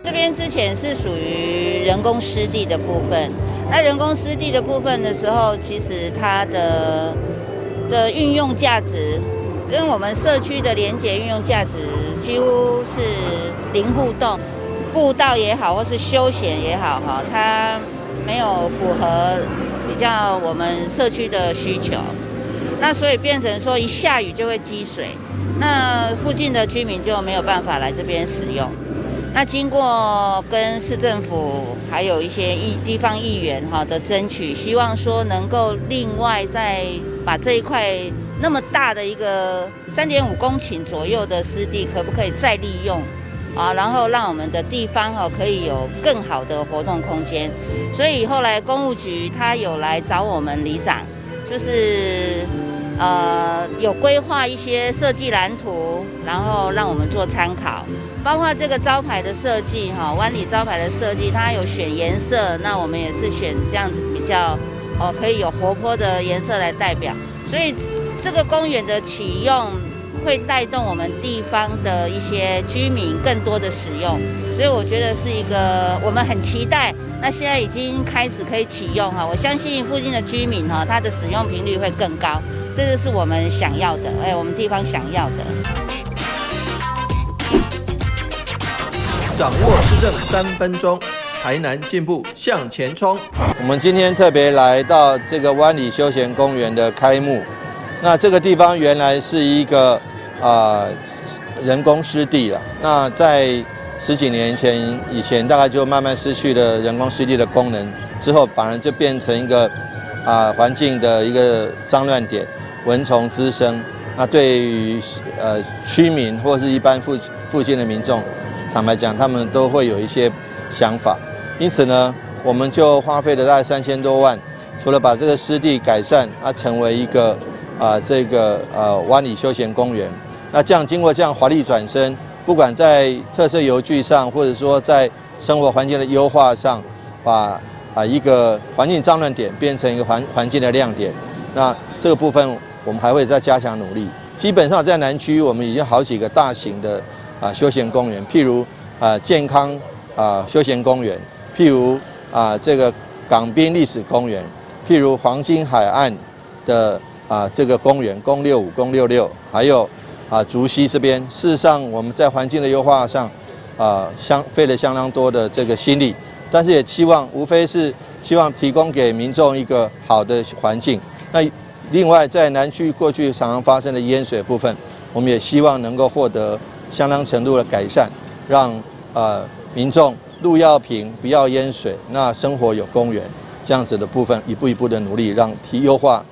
这边之前是属于人工湿地的部分，那人工湿地的部分的时候，其实它的运用价值跟我们社区的连结运用价值几乎是零互动，步道也好，或是休闲也好，哈，它没有符合比较我们社区的需求，那所以变成说一下雨就会积水，那附近的居民就没有办法来这边使用。那经过跟市政府还有一些地方议员的争取，希望说能够另外再把这一块那么大的一个3.5公顷左右的湿地，可不可以再利用啊？然后让我们的地方可以有更好的活动空间。所以后来公务局他有来找我们里长，就是有规划一些设计蓝图，然后让我们做参考。包括这个招牌的设计，湾里招牌的设计，它有选颜色，那我们也是选这样子比较，可以有活泼的颜色来代表。所以这个公园的启用会带动我们地方的一些居民更多的使用，所以我觉得是一个我们很期待。那现在已经开始可以启用我相信附近的居民它的使用频率会更高，这就是我们想要的，我们地方想要的。掌握施政3分钟，台南进步向前冲。我们今天特别来到这个湾里休闲公园的开幕。那这个地方原来是一个人工湿地了。那在10几年以前大概就慢慢失去了人工湿地的功能，之后反而就变成一个环境的一个脏乱点，蚊虫滋生。那对于居民或是一般附近的民众，坦白讲，他们都会有一些想法，因此呢，我们就花费了大概3000多万，除了把这个湿地改善，成为一个湾里休闲公园。那这样经过这样华丽转身，不管在特色游具上，或者说在生活环境的优化上，把一个环境脏乱点变成一个环境的亮点。那这个部分我们还会再加强努力。基本上在南区，我们已经好几个大型的休闲公园，譬如健康休闲公园，譬如这个港滨历史公园，譬如黄金海岸的这个公园，公65、公66，还有竹溪这边。事实上，我们在环境的优化上费了相当多的这个心力，但是也无非是希望提供给民众一个好的环境。那另外，在南区过去常常发生的淹水部分，我们也希望能够获得相当程度的改善，让民众路要平，不要淹水，那生活有公园，这样子的部分一步一步的努力，让优化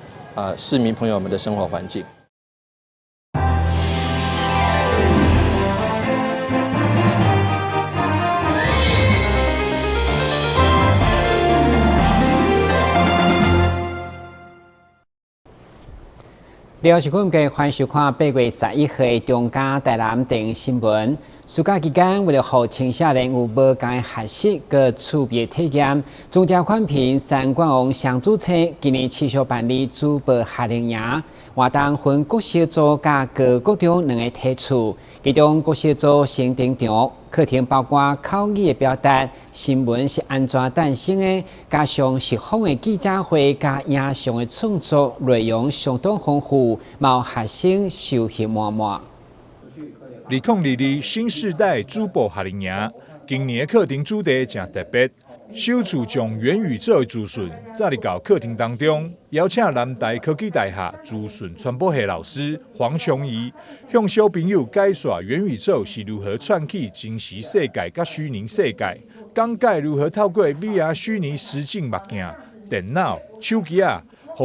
市民朋友们的生活环境。你好，是观众欢迎收看8月11号的中嘉台南电影新闻。暑假期间，为了让青少年有无同的学习和趣味体验，中嘉宽屏3冠王双主车今年持续办理主播夏令营，活动分各小组加各国中2个梯次，其中各小组先登场。课程包括口语的表达、新闻是安怎诞生的，加上实访的记者会加影像的创作，内容相当丰富，有学生收获满满。2022新世代主播夏令营，今年的课程主题真特别，首次将元宇宙的资讯载入到课程当中，邀请南台科技大学资讯传播系老师黄崇仪，向小朋友解说元宇宙是如何串起真实世界甲虚拟世界，讲解如何透过 VR 虚拟实境目镜、电脑、手机让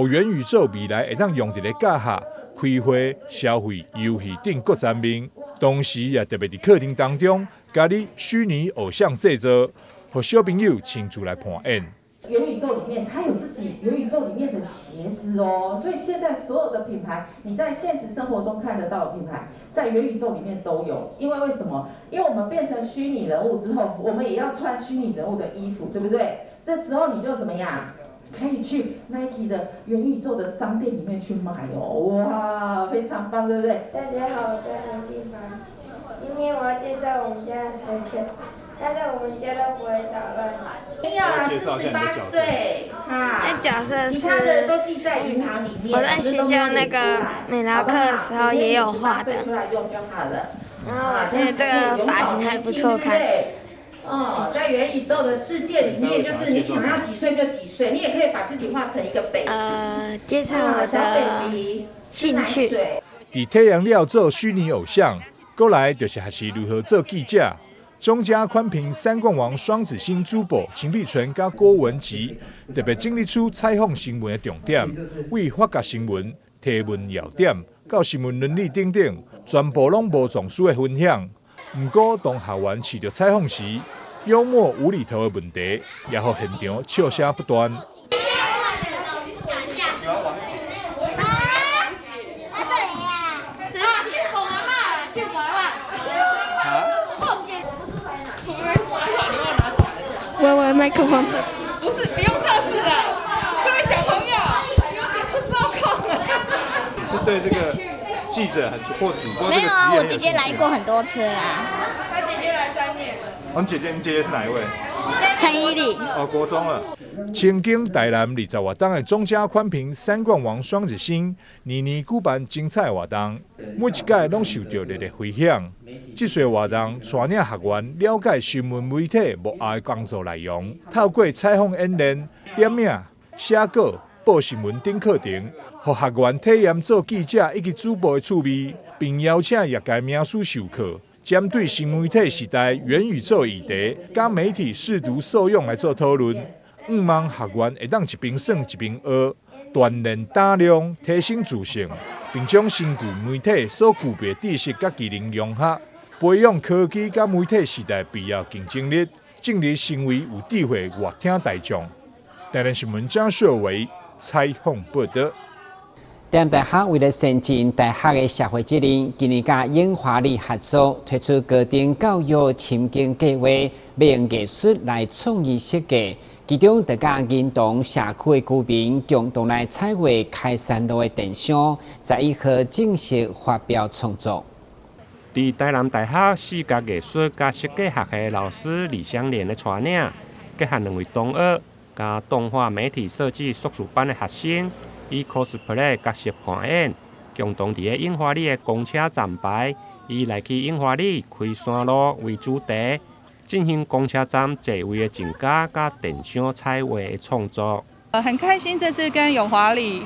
元宇宙未来会当用伫咧教学、开会、消费、游戏等各层面。同时也特别伫课程当中加入虚拟偶像制作，让小朋友亲自来扮演。元宇宙里面，它有自己元宇宙里面的鞋子哦，所以现在所有的品牌，你在现实生活中看得到的品牌，在元宇宙里面都有。因为什么？因为我们变成虚拟人物之后，我们也要穿虚拟人物的衣服，对不对？这时候你就怎么样？可以去 Nike 的元宇宙的商店里面去买哦，哇，非常棒，对不对？大家好，我叫林继凡，今天我要介绍我们家的柴犬。他在我们家都不会捣乱。没有啊，是18岁哈。那角色其他的是都记在银行里面。我在学校那个美劳课的时候也有画的。出来用就好了。然后我觉得这个发型还不错看。哦，在元宇宙的世界里面，就是你想要几岁就几岁，你也可以把自己画成一个 baby。介绍我的兴趣。伫体验了做虚拟偶像，过来就是学习如何做记者。中嘉宽屏三冠王双子星主播秦碧纯甲郭文吉特别整理出采访新闻的重点，为发掘新闻、提问要点到新闻伦理等等，全部拢无总数的分享。不过，当学员试着采访时，幽默无厘头的问题，也让现场笑声不断。我麦克风。不是，不用测试的，各位小朋友，有点不受控了。是对这个记者或主播没有啊，我姐姐来过很多次啦。她姐姐来3年。我们姐姐是哪一位？陈依丽。哦，国中了。曾经台南20活动的中嘉宽屏三冠王双子星，年年举办精彩活动，每一届拢受到热烈回响。这岁活动带领学员了解新闻媒体幕后的工作内容，透过采访演练、点名、写稿、报新闻等课程，让学员体验做记者以及主播的趣味，并邀请业界名师授课。针对新媒体时代元宇宙议题，甲媒体试图受用来做讨论，希望学员会当一边算一边学，锻炼胆量，提升自信，并将身具媒体所具备知识甲技能融合，培养科技甲媒体时代必要竞争力，进而成为有智慧乐听大众。台南新闻张硕维采访报道。台南大学为了增进大学的社会责任，今年甲英华里合作推出高等教育深耕计划，要用艺术来创意设计。其中，大家认同社区的居民共同来彩绘开山路的电箱，在1号正式发表创作。伫台南大学视觉艺术甲设计学系老师李香莲的带领，结合2位同学甲动画媒体设计硕士班的学生。以 cosplay 角色扮演，共同伫个樱花里的公车站牌，以来去樱花里开山路为主题，进行公车站座位的增加甲电箱彩绘的创作。很开心这次跟永华里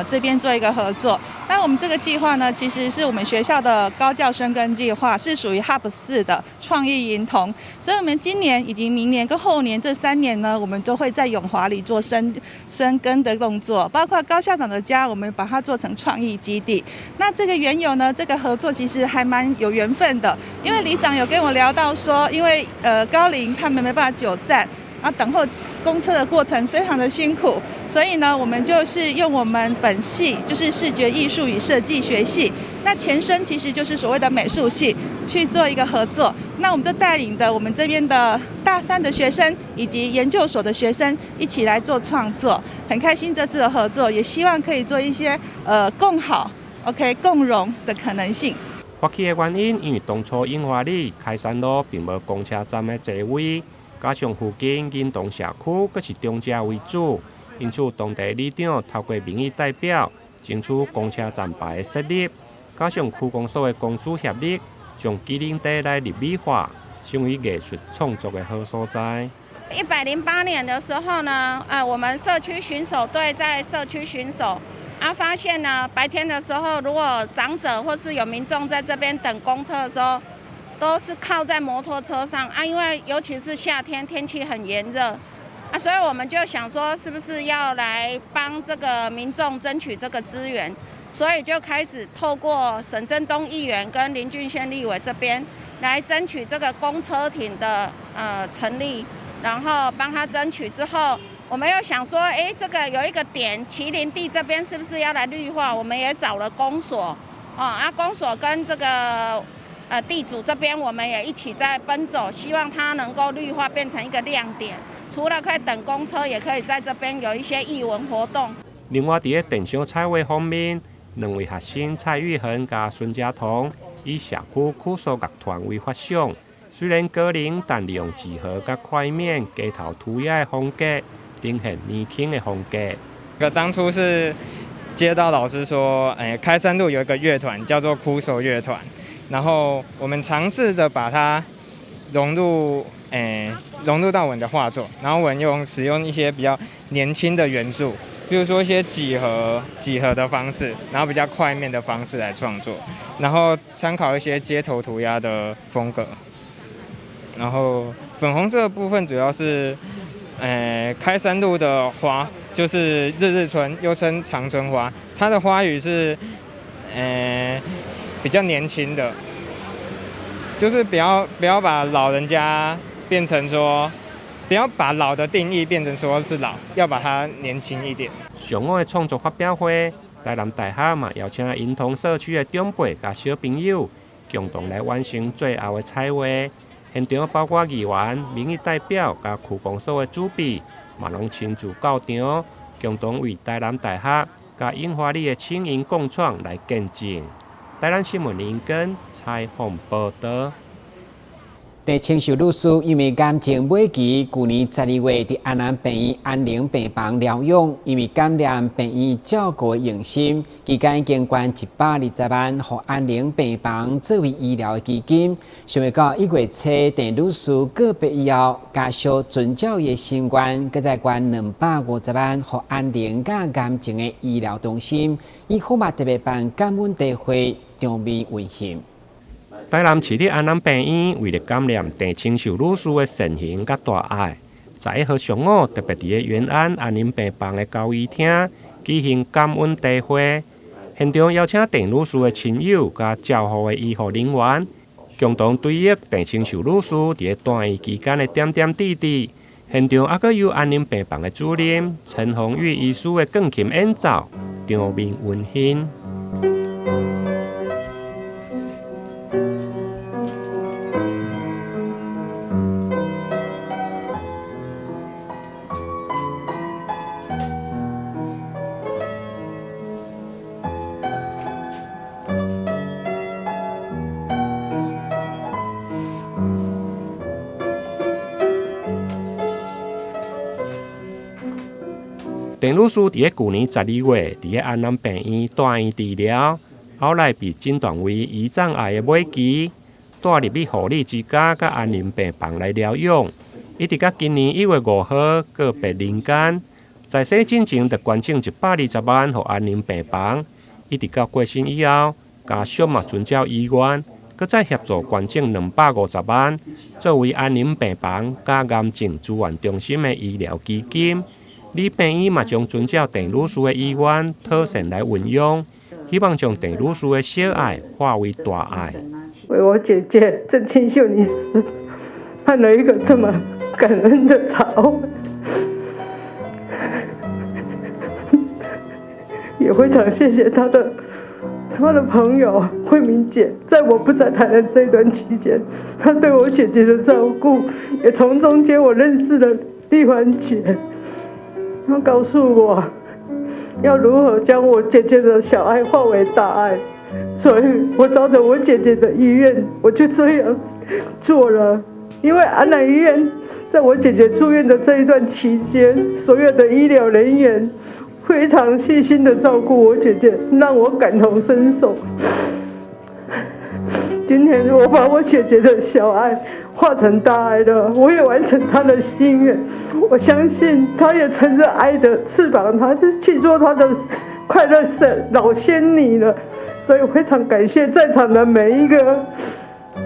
这边做一个合作。那我们这个计划呢，其实是我们学校的高教深耕计划，是属于 Hub 4的创意银童。所以我们今年以及明年跟后年这3年呢，我们都会在永华里做深耕的动作，包括高校长的家，我们把它做成创意基地。那这个缘由呢，这个合作其实还蛮有缘分的，因为里长有跟我聊到说，因为高龄他们没办法久站。等候公车的过程非常的辛苦，所以呢，我们就是用我们本系，就是视觉艺术与设计学系，那前身其实就是所谓的美术系，去做一个合作。那我们就带领的我们这边的大3的学生以及研究所的学生一起来做创作，很开心这次的合作，也希望可以做一些共好、共荣的可能性。发起的原因，因为当初樱花里开山路并无公车站的座位。加上附近银东社区阁是中车为主，因此当地里长透过民意代表争取公车站牌的设立，加上区公所的公司协力，将机灵地来立美化，成为艺术创作的好所在。108年的时候呢，我们社区巡守队在社区巡守，发现呢白天的时候，如果长者或是有民众在这边等公车的时候。都是靠在摩托车上因为尤其是夏天天气很炎热所以我们就想说是不是要来帮这个民众争取这个资源，所以就开始透过沈振东议员跟林俊宪立委这边来争取这个公车亭的成立，然后帮他争取之后，我们又想说，这个有一个点，麒麟地这边是不是要来绿化？我们也找了公所公所跟这个。地主这边我们也一起在奔走，希望它能够绿化变成一个亮点。除了可以等公车，也可以在这边有一些艺文活动。另外，在电箱彩绘方面，2位学生蔡玉恒和孙家彤以社区区所乐团为发想，虽然高龄，但利用几何甲块面、街头涂鸦的风格，呈现年轻的风格。当初是接到老师说，开山路有一个乐团叫做枯手乐团，然后我们尝试着把它融入到我们的画作，然后我们使用一些比较年轻的元素，比如说一些几何的方式，然后比较块面的方式来创作，然后参考一些街头涂鸦的风格。然后粉红色的部分主要是，开山路的花，就是日日春，又称长春花，它的花语是，比较年轻的，就是不要把老人家变成说，不要把老的定义变成说是老，要把它年轻一点。上午的创作发表会，台南大学嘛邀请银通社区的长辈甲小朋友共同来完成最后的彩画。现场包括议员、民意代表甲区公所的主笔，嘛拢亲自到场，共同为台南大学甲樱花里的青银共创来见证。台南新闻林根采访报道。地清秀女士因为感情危机，去年12月伫安南病院安宁病房疗养，因为感染病院照顾用心，期间已经捐120万，予安宁病房作为医疗基金。想要到1月初，郑女士告别以后，家属遵照伊的心愿，搁再捐250万，予安宁甲癌症的医疗中心。以号码特别办感恩大会，场面温馨。台南市立安南病院为了感念郑清秀女士的善行甲大爱，11号上午特别伫元安安宁病房的交易厅举行感恩大会，现场邀请郑女士的亲友甲照护的医护人员，共同追忆郑清秀女士伫大医期间的点点滴滴。现场还佫有安宁病房的主任陈宏宇医师的钢琴演奏，场面温馨。郑女士伫去年12月伫安南病院住院治疗，后来被诊断为胰脏癌的末期，带入去护理之家甲安宁病房来疗养，一直到今年1月5号告别人间。在生进前就捐赠120万予安宁病房，一直到过身以后，家属嘛遵照意愿，搁再协助捐赠250万，作为安宁病房甲癌症资源中心的医疗基金。李病院嘛将遵照郑女士的意愿，妥善来运用，希望将郑女士的小爱化为大爱。为我姐姐郑清秀女士办了一个这么感恩的茶会，也非常谢谢她的朋友慧明姐，在我不在台南这一段期间，她对我姐姐的照顾，也从中间我认识了丽环姐。他告诉我要如何将我姐姐的小爱化为大爱，所以我照着我姐姐的意愿，我就这样做了。因为安南医院在我姐姐住院的这一段期间，所有的医疗人员非常细心的照顾我姐姐，让我感同身受。今天我把我姐姐的小爱化成大爱了，我也完成她的心愿。我相信她也乘着爱的翅膀，她去做她的快乐老仙女了。所以非常感谢在场的每一个，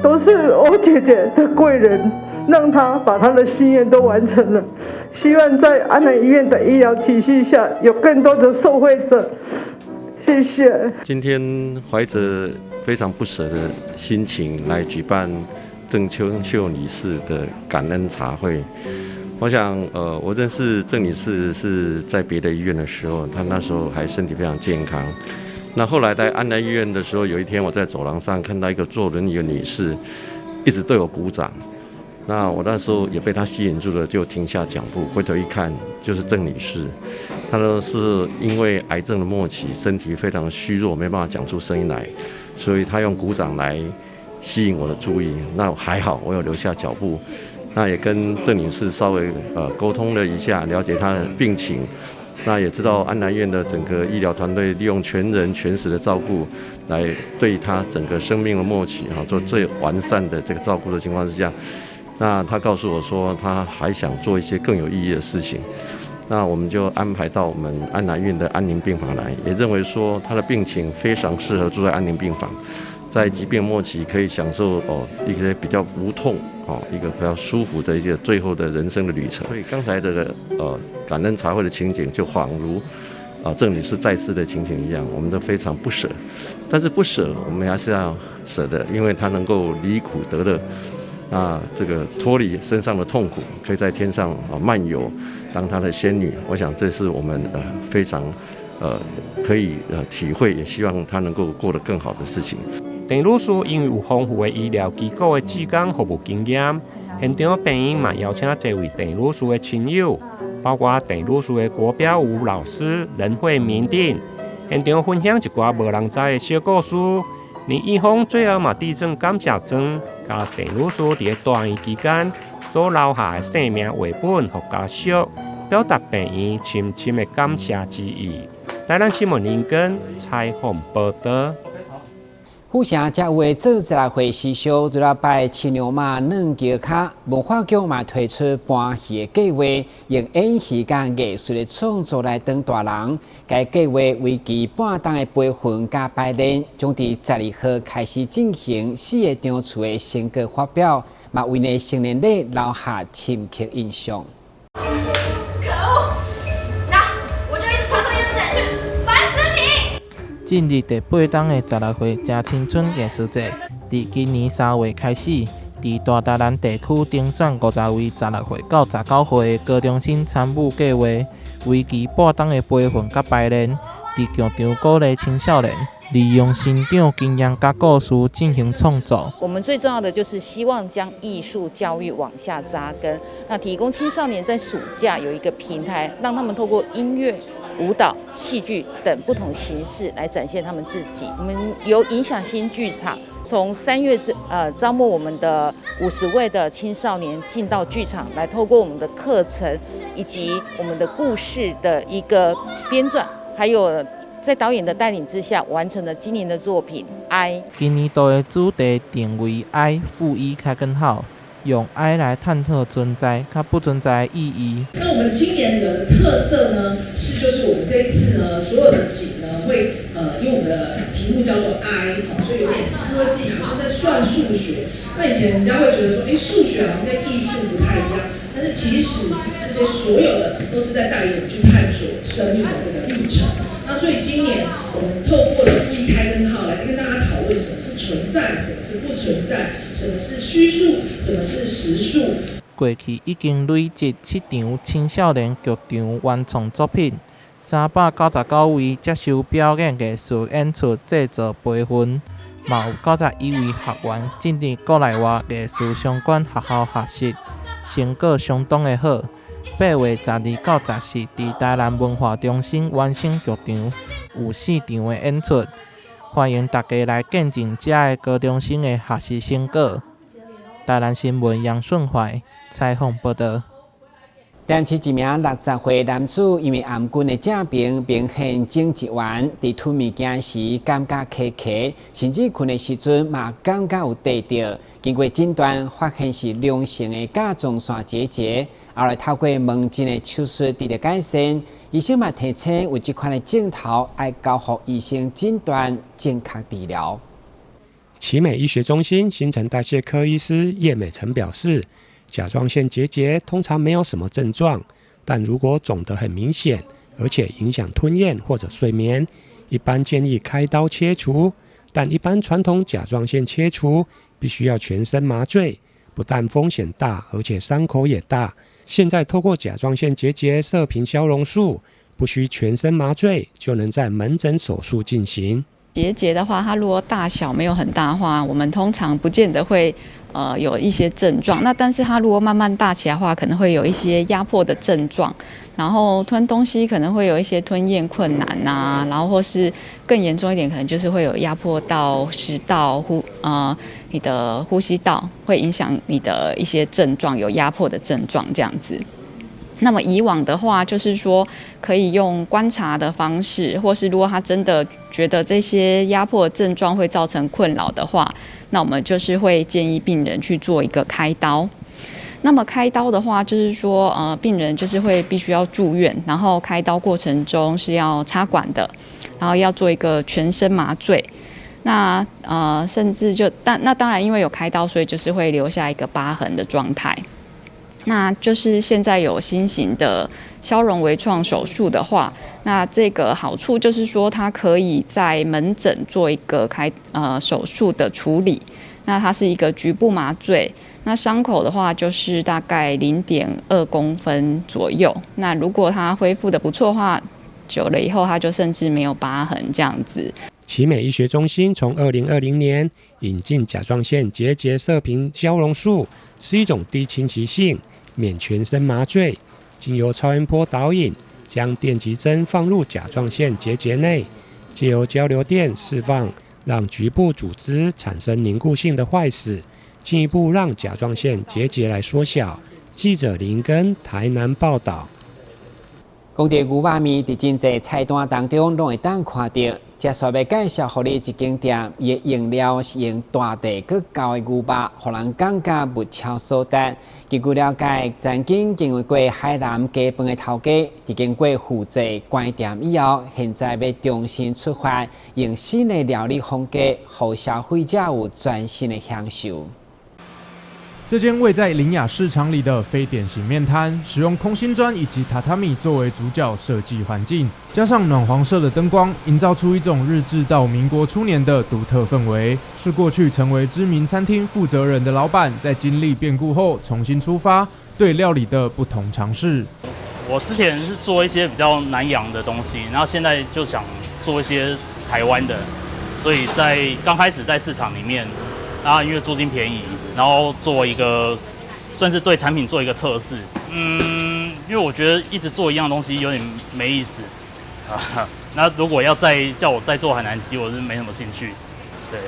都是我姐姐的贵人，让她把她的心愿都完成了。希望在安南医院的医疗体系下，有更多的受惠者。谢谢。今天怀着非常不舍的心情来举办郑清秀女士的感恩茶会。我想，我认识郑女士是在别的医院的时候，她那时候还身体非常健康。那后来在安南医院的时候，有一天我在走廊上看到一个坐轮椅的女士，一直对我鼓掌。那我那时候也被她吸引住了，就停下脚步，回头一看，就是郑女士。她呢是因为癌症的末期，身体非常虚弱，没办法讲出声音来，所以她用鼓掌来吸引我的注意。那还好，我有留下脚步。那也跟郑女士稍微沟通了一下，了解她的病情。那也知道安南院的整个医疗团队利用全人全时的照顾，来对她整个生命的末期做最完善的这个照顾的情况之下，那她告诉我说，她还想做一些更有意义的事情。那我们就安排到我们安南院的安宁病房来，也认为说她的病情非常适合住在安宁病房，在疾病末期可以享受一个比较无痛一个比较舒服的一个最后的人生的旅程。所以刚才这个感恩茶会的情景，就恍如郑女士在世的情景一样，我们都非常不舍。但是不舍，我们还是要舍的，因为她能够离苦得乐，这个脱离身上的痛苦，可以在天上漫游，当她的仙女。我想这是我们非常可以体会，也希望她能够过得更好的事情。郑女士因为有丰富的医疗机构的志工服务经验，现场病院嘛邀请这位郑女士的亲友，包括郑女士的国标舞老师任慧明等，现场分享一寡无人知的小故事。连医方最后嘛递赠感谢状，甲郑女士伫大院期间所留下的生命绘本和家属，表达病院深深的感谢之意。台南新闻林根采访报道。副城才有的做10回时尚，除了摆青牛马软桥卡，文化局嘛推出搬戏的计划，用演戏甲艺术的创作来当大人。该计划为期半冬的培训甲排练，将伫12号开始进行4个场次的成果发表，嘛为呢成年礼留下深刻印象。进入第8冬的16岁正青春艺术节，伫今年3月开始，伫大台南地区评选50位16岁到19岁的高中生参与计划，为期半冬的培训甲排练，伫剧场鼓励青少年利用成长经验甲故事进行创作。我们最重要的就是希望将艺术教育往下扎根，那提供青少年在暑假有一个平台，让他们透过音乐、舞蹈、戏剧等不同形式来展现他们自己。我们由影响新剧场从3月招募我们的50位的青少年进到剧场，来透过我们的课程以及我们的故事的一个编撰，还有在导演的带领之下，完成了今年的作品《爱》。今年度的主题定为爱负一开根号，用爱来探讨存在它不存在的意义。那我们今年的特色呢，就是我们这一次呢，所有的景呢会因为我们的题目叫做爱，所以有点是科技，好像在算数学。那以前人家会觉得说，数学好像跟艺术不太一样，但是其实这些所有的都是在带领我们去探索生命的这个历程。那所以今年我们透过了负一开根号来跟大家讨论什么是存在，什么是不存在，什么是虚数，什么是实数。过去已经累积7场青少年剧场原创作品，399位接受表演艺术演出制作培训，嘛有91位学员进入国内外艺术相关学校学习，成果相当的好。8月12到14，伫台南文化中心完成剧场有4场的演出，欢迎大家来见证这个高中生的学习成果。台南新闻杨顺怀采访报道。电视一名60岁男子因为颔棍的正病明显肿一丸，伫吞物件时感觉卡卡，甚至困的时阵嘛感觉有地着。经过诊断，发现是良性的甲状腺结节，后来透过门诊的手术得到改善。医生嘛提醒有这款的症头，要交予医生诊断，正确治疗。奇美医学中心新陈代谢科医师叶美辰表示，甲状腺结节通常没有什么症状，但如果肿得很明显，而且影响吞咽或者睡眠，一般建议开刀切除。但一般传统甲状腺切除必须要全身麻醉，不但风险大，而且伤口也大。现在透过甲状腺结节射频消融术，不需全身麻醉，就能在门诊手术进行。结节的话，它如果大小没有很大的话，我们通常不见得会有一些症状。那但是它如果慢慢大起来的话，可能会有一些压迫的症状，然后吞东西可能会有一些吞咽困难啊，然后或是更严重一点，可能就是会有压迫到食道、你的呼吸道，会影响你的一些症状，有压迫的症状这样子。那么以往的话，就是说可以用观察的方式，或是如果他真的觉得这些压迫的症状会造成困扰的话，那我们就是会建议病人去做一个开刀。那么开刀的话，就是说病人就是会必须要住院，然后开刀过程中是要插管的，然后要做一个全身麻醉。那甚至那当然因为有开刀，所以就是会留下一个疤痕的状态。那就是现在有新型的消融微创手术的话，那这个好处就是说，它可以在门诊做一个手术的处理。那它是一个局部麻醉，那伤口的话就是大概0.2公分左右。那如果它恢复的不错的话，久了以后它就甚至没有疤痕这样子。奇美医学中心从2020年引进甲状腺结节射频消融术，是一种低侵袭性、免全身麻醉，经由超音波导引，将电极针放入甲状腺结节内，借由交流电释放，让局部组织产生凝固性的坏死，进一步让甲状腺结节来缩小。记者林根台南报道。讲到牛肉面，伫真侪菜单当中拢会当看到。接下来要介绍互你一间店，伊的用料是用大地佮高的牛肉，互人感觉物超所值。据了解，曾经经历过海南鸡饭的头家，伫经过负责关店以后，现在要重新出发，用新的料理风格，互消费者有全新的享受。这间位在林雅市场里的非典型面摊，使用空心砖以及榻榻米作为主角设计环境，加上暖黄色的灯光，营造出一种日治到民国初年的独特氛围。是过去成为知名餐厅负责人的老板，在经历变故后重新出发，对料理的不同尝试。我之前是做一些比较南洋的东西，然后现在就想做一些台湾的，所以在刚开始在市场里面，因为租金便宜。然后做一个，算是对产品做一个测试。因为我觉得一直做一样东西有点没意思那如果要叫我再做海南鸡，我是没什么兴趣。对。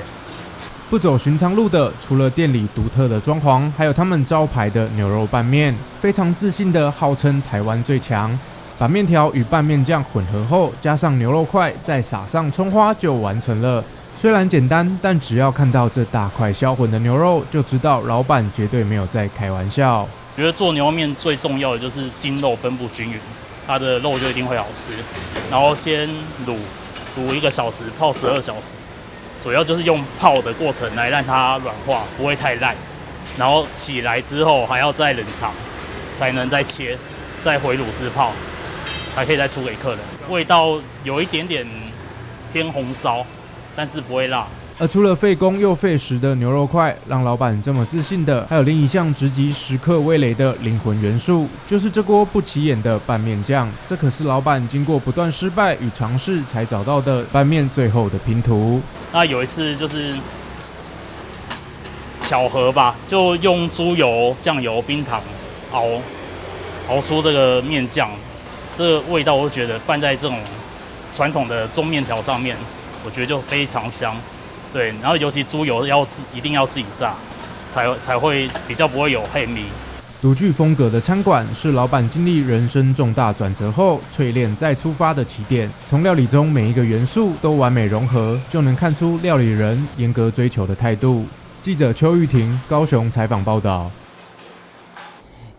不走寻常路的，除了店里独特的装潢，还有他们招牌的牛肉拌面，非常自信的号称台湾最强。把面条与拌面酱混合后，加上牛肉块，再撒上葱花就完成了。虽然简单，但只要看到这大块销魂的牛肉，就知道老板绝对没有在开玩笑。觉得做牛肉面最重要的就是筋肉分布均匀，它的肉就一定会好吃。然后先卤1个小时，泡12小时，主要就是用泡的过程来让它软化，不会太烂。然后起来之后还要再冷藏，才能再切，再回卤制泡，才可以再出给客人。味道有一点点偏红烧。但是不会辣。而除了费工又费时的牛肉块，让老板这么自信的，还有另一项直击食客味蕾的灵魂元素，就是这锅不起眼的拌面酱。这可是老板经过不断失败与尝试才找到的拌面最后的拼图。那有一次就是巧合吧，就用猪油、酱油、冰糖熬出这个面酱，这个味道我觉得拌在这种传统的中面条上面。我觉得就非常香，对，然后尤其猪油一定要自己炸，才会比较不会有黑米。独具风格的餐馆是老板经历人生重大转折后淬炼再出发的起点。从料理中每一个元素都完美融合，就能看出料理人严格追求的态度。记者邱玉婷高雄采访报道。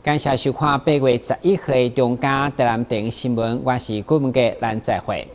感谢收看8月11号的中嘉台南电视新闻，我是郭文杰，咱再会。